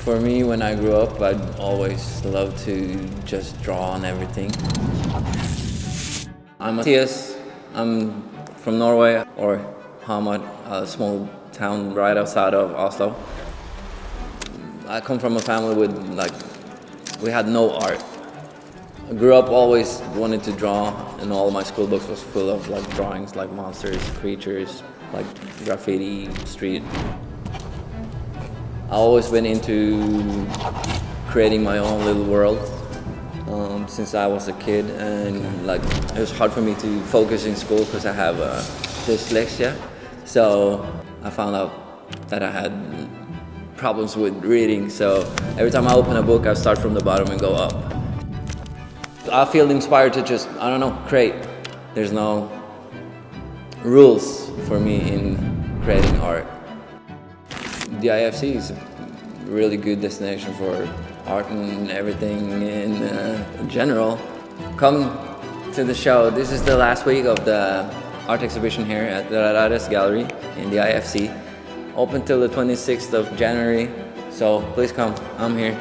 For me, when I grew up, I'd always loved to just draw on everything. I'm Mathias. I'm from Norway, or Hamar, a small town right outside of Oslo. I come from a family with, we had no art. I grew up always wanted to draw, and all of my school books was full of drawings like monsters, creatures, like graffiti, street. I always been into creating my own little world since I was a kid, and it was hard for me to focus in school because I have dyslexia. So I found out that I had problems with reading. So every time I open a book, I start from the bottom and go up. I feel inspired to just, I don't know, create. There's no rules for me in creating art. The DIFC is a really good destination for art and everything in general. Come to the show. This is the last week of the art exhibition here at the Rarares gallery in the DIFC. Open till the 26th of January, so please come. I'm here.